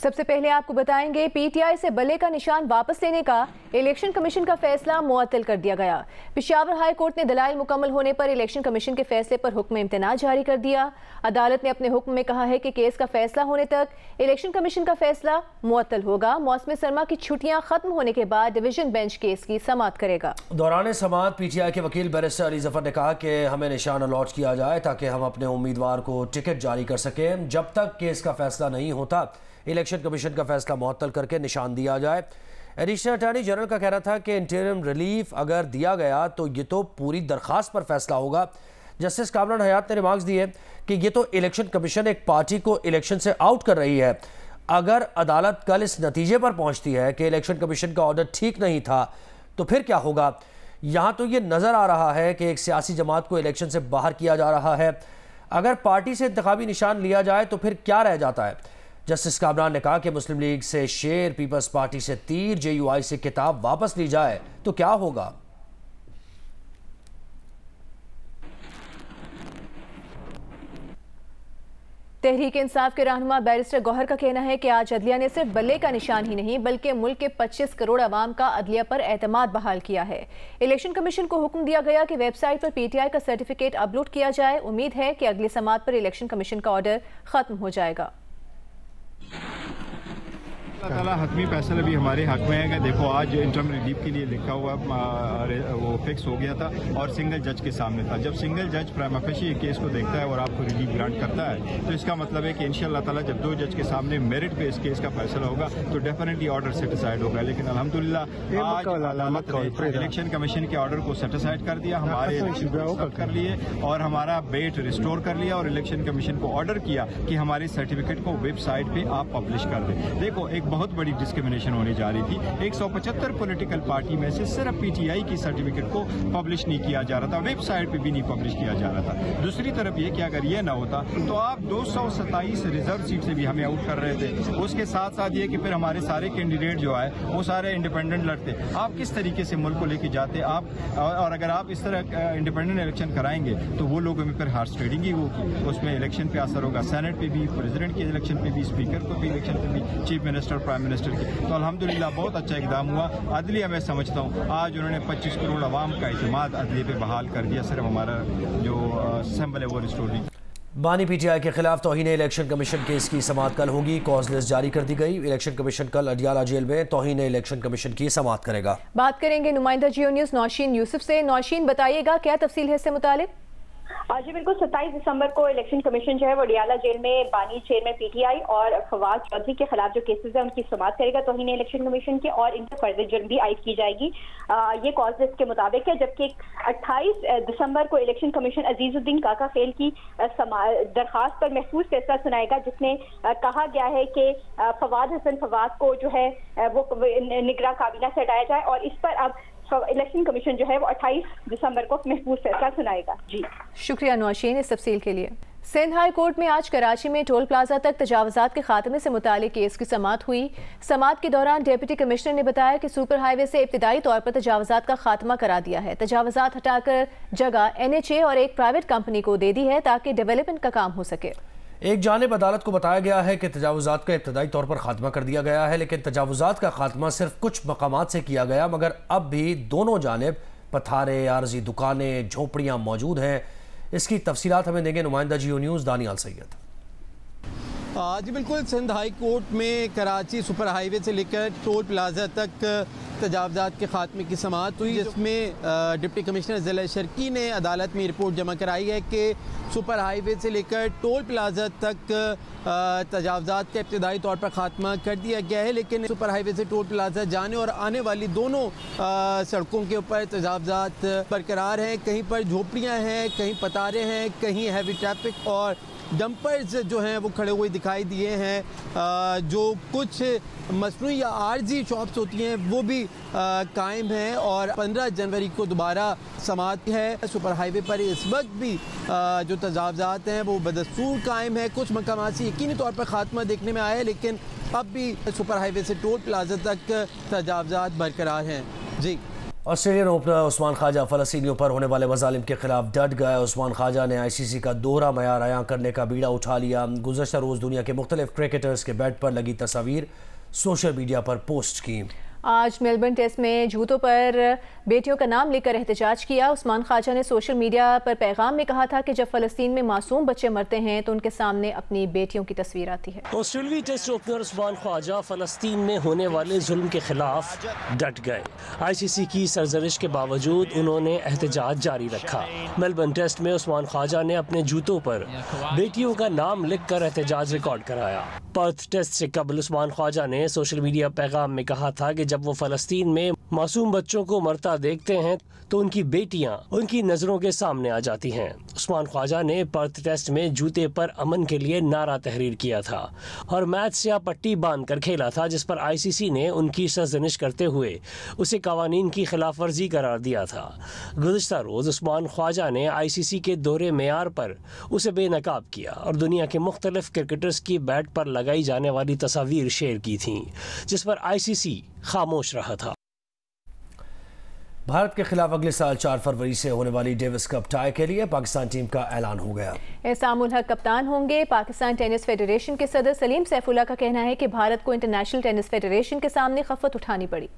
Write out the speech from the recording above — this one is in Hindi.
सबसे पहले आपको बताएंगे, पीटीआई से बल्ले का निशान वापस लेने का इलेक्शन कमीशन का फैसला मुअत्तल कर दिया गया। पेशावर हाई कोर्ट ने दलाइल मुकम्मल होने पर इलेक्शन कमीशन के फैसले पर हुक्म इम्तनाअ जारी कर दिया। अदालत ने अपने हुक्म में कहा है कि केस का फैसला होने तक इलेक्शन कमीशन का फैसला मुअत्तल होगा। मौसम सरमा की छुट्टियां खत्म होने के बाद डिवीजन बेंच केस की समाअत करेगा। दौरान समाअत पीटीआई के वकील बैरिस्टर अली जफर ने कहा कि हमें निशान अलॉट किया जाए ताकि हम अपने उम्मीदवार को टिकट जारी कर सकें। जब तक केस का फैसला नहीं होता इलेक्शन कमीशन का फैसला मुअत्तल करके निशान दिया जाए। एडिशनल अटॉर्नी जनरल का कहना था कि इंटरिम रिलीफ अगर दिया गया तो ये तो पूरी दरख्वास्त पर फैसला होगा। जस्टिस कामरान हयात ने रिमार्क्स दिए कि ये तो इलेक्शन कमीशन एक पार्टी को इलेक्शन से आउट कर रही है। अगर अदालत कल इस नतीजे पर पहुंचती है कि इलेक्शन कमीशन का ऑर्डर ठीक नहीं था तो फिर क्या होगा। यहाँ तो ये नज़र आ रहा है कि एक सियासी जमात को इलेक्शन से बाहर किया जा रहा है। अगर पार्टी से इंतखाबी निशान लिया जाए तो फिर क्या रह जाता है। जस्टिस कामरान ने कहा कि मुस्लिम लीग से शेर, पीपल्स पार्टी से तीर, जेयूआई से किताब वापस ली जाए तो क्या होगा। तहरीक इंसाफ के रहनुमा बैरिस्टर गौहर का कहना है कि आज अदलिया ने सिर्फ बल्ले का निशान ही नहीं बल्कि मुल्क के 25 करोड़ अवाम का अदलिया पर एतमाद बहाल किया है। इलेक्शन कमीशन को हुक्म दिया गया कि वेबसाइट पर पीटीआई का सर्टिफिकेट अपलोड किया जाए। उम्मीद है कि अगली समाअत पर इलेक्शन कमीशन का ऑर्डर खत्म हो जाएगा। अल्लाह ताला हतमी फैसला भी हमारे हक में है कि देखो आज इंटरम रिलीफ के लिए लिखा हुआ वो फिक्स हो गया था और सिंगल जज के सामने था। जब सिंगल जज प्राइमा फेशी केस को देखता है और आपको रिलीफ ग्रांट करता है तो इसका मतलब है कि इंशाअल्लाह ताला जब दो जज के सामने मेरिट पे इस केस का फैसला होगा तो डेफिनेटली ऑर्डर सेटिसाइड होगा। लेकिन अल्हम्दुलिल्लाह आज अदालत ने इलेक्शन कमीशन के ऑर्डर को सेटिसाइड कर दिया, हमारे इलेक्शन कर लिए और हमारा बेट रिस्टोर कर लिया और इलेक्शन कमीशन को ऑर्डर किया कि हमारे सर्टिफिकेट को वेबसाइट पे आप पब्लिश कर दें। देखो एक बहुत बड़ी डिस्क्रिमिनेशन होने जा रही थी। 175 पॉलिटिकल पार्टी में से सिर्फ पीटीआई की सर्टिफिकेट को पब्लिश नहीं किया जा रहा था, वेबसाइट पे भी नहीं पब्लिश किया जा रहा था। दूसरी तरफ ये कि अगर ये ना होता तो आप 227 रिजर्व सीट से भी हमें आउट कर रहे थे। उसके साथ साथ ये कि फिर हमारे सारे कैंडिडेट जो है वो सारे इंडिपेंडेंट लड़ते। आप किस तरीके से मुल्क को लेके जाते आप, और अगर आप इस तरह इंडिपेंडेंट इलेक्शन कराएंगे तो वो लोगों में फिर हार्स ट्रेडिंग ही होगी, उसमें इलेक्शन पे असर होगा, सेनेट पे भी, प्रेसिडेंट के इलेक्शन पे भी, स्पीकर को भी इलेक्शन पे भी, चीफ मिनिस्टर, प्राइम मिनिस्टर की। तो अल्हम्दुलिल्लाह बहुत अच्छा इकदाम हुआ। अदलिया मैं समझता हूँ आज उन्होंने 25 करोड़ अवाम का एतमाद अदलिया पे बहाल कर दिया। सिर्फ हमारा जो असेंबल है वो रिस्टोर नहीं। बानी पीटीआई के खिलाफ तौहीन इलेक्शन कमीशन केस की समाअत कल होगी। कॉज लिस्ट जारी कर दी गई। इलेक्शन कमीशन कल अडियाला जेल में तौहीन इलेक्शन कमीशन की समाअत करेगा। बात करेंगे नुमाइंदा जियो न्यूज़ नौशीन यूसुफ से। नौशीन, बताइएगा क्या तफसील है इससे मुतालिक। जी बिल्कुल, 27 दिसंबर को इलेक्शन कमीशन जो है वो अडियाला जेल में बानी चेयरमैन पीटीआई और फवाद चौधरी के खिलाफ जो केसेस है उनकी समाअत करेगा तौहीन इलेक्शन कमीशन के, और इन पर फर्दर जुर्म भी आयद की जाएगी। ये कॉज लिस्ट के मुताबिक है। जबकि 28 दिसंबर को इलेक्शन कमीशन अजीजुद्दीन काका खेल की दरखास्त पर महफूज फैसला सुनाएगा, जिसमें कहा गया है कि फवाद हसन फवाद को जो है वो निगरां काबीना से हटाया जाए, और इस पर अब इलेक्शन कमीशन जो है वो 28 दिसंबर को महफूज फैसला सुनाएगा। जी शुक्रिया नौशीन इस तफसील के लिए। सिंध हाई कोर्ट में आज कराची में टोल प्लाजा तक तजावुजात के खात्मे से मुतालिक केस की समाअत हुई। समाअत के दौरान डिप्टी कमिश्नर ने बताया कि सुपर हाईवे से इब्तिदाई तौर पर तजावुजात का खात्मा करा दिया है। तजावुजात हटाकर जगह NHA और एक प्राइवेट कंपनी को दे दी है ताकि डेवलपमेंट का काम हो सके। एक जानिब अदालत को बताया गया है कि तजावुजात का इब्तदाई तौर पर खात्मा कर दिया गया है, लेकिन तजावुजात का खात्मा सिर्फ कुछ मकामात से किया गया, मगर अब भी दोनों जानिब पथारे, आरजी दुकानें, झोपड़ियाँ मौजूद हैं। इसकी तफसीलात हमें देंगे नुमाइंदा जियो न्यूज़ दानियाल सैयद। जी बिल्कुल, सिंध हाई कोर्ट में कराची सुपर हाईवे से लेकर टोल प्लाजा तक तजावुजात के खात्मे की समाअत हुई, जिसमें डिप्टी कमिश्नर ज़िला शर्की ने अदालत में रिपोर्ट जमा कराई है कि सुपर हाईवे से लेकर टोल प्लाजा तक तजावुजात का इब्तिदाई तौर पर खात्मा कर दिया गया है, लेकिन सुपर हाईवे से टोल प्लाजा जाने और आने वाली दोनों सड़कों के ऊपर तजावुजात बरकरार हैं। कहीं पर झोपड़ियाँ हैं, कहीं पतारे हैं, कहीं हैवी ट्रैफिक और डंपर्स जो हैं वो खड़े हुए दिखाई दिए हैं। जो कुछ मसनूई या आरजी शॉप्स होती हैं वो भी कायम हैं, और 15 जनवरी को दोबारा समाअत है। सुपर हाईवे पर इस वक्त भी जो तजावुजात हैं वो बदस्तूर कायम है। कुछ मकामात से यकीनी तौर पर खात्मा देखने में आया है, लेकिन अब भी सुपर हाईवे से टोल प्लाजा तक तजावुजात बरकरार हैं। जी ऑस्ट्रेलियन ओपनर उस्मान ख्वाजा फ़लस्तीनियों पर होने वाले मज़ालिम के खिलाफ डट गए। उस्मान ख्वाजा ने ICC का दोहरा मयार अयां करने का बीड़ा उठा लिया। गुज़श्ता रोज़ दुनिया के मुख्तलिफ क्रिकेटर्स के बैट पर लगी तस्वीर सोशल मीडिया पर पोस्ट की। आज मेलबर्न टेस्ट में जूतों पर बेटियों का नाम लेकर एहतजाज किया। उस्मान ख्वाजा ने सोशल मीडिया पर पैगाम में कहा था कि जब फ़लस्तीन में मासूम बच्चे मरते हैं तो उनके सामने अपनी बेटियों की तस्वीर आती है। ऑस्ट्रेलियाई टेस्ट ओपनर उस्मान ख्वाजा फ़लस्तीन में होने वाले जुल्म के खिलाफ डट गए। ICC की सरजरिश के बावजूद उन्होंने एहतजाज जारी रखा। मेलबर्न टेस्ट में उस्मान ख्वाजा ने अपने जूतों पर बेटियों का नाम लिख कर एहतजाज रिकॉर्ड कराया। पर्थ टेस्ट से कबल उस्मान ख्वाजा ने सोशल मीडिया पैगाम में कहा था कि जब वो फ़लस्तीन में मासूम बच्चों को मरता देखते हैं तो उनकी बेटियां उनकी नज़रों के सामने आ जाती हैं। उस्मान ख्वाजा ने पर्थ टेस्ट में जूते पर अमन के लिए नारा तहरीर किया था और मैच से पट्टी बांध कर खेला था, जिस पर ICC ने उनकी सरजनिश करते हुए उसे कवानीन की खिलाफ वर्जी करार दिया था। गुज़श्ता रोज़ उस्मान ख्वाजा ने ICC के दोहरे मेयार पर उसे बेनकाब किया और दुनिया के मुख्तलिफ क्रिकेटर्स की बैट पर लगाई जाने वाली तस्वीर शेयर की थी, जिस पर ICC खामोश रहा था। भारत के खिलाफ अगले साल 4 फरवरी से होने वाली डेविस कप टाई के लिए पाकिस्तान टीम का ऐलान हो गया। एहसान उल हक कप्तान होंगे। पाकिस्तान टेनिस फेडरेशन के सदर सलीम सैफुल्लाह का कहना है कि भारत को इंटरनेशनल टेनिस फेडरेशन के सामने खफत उठानी पड़ी।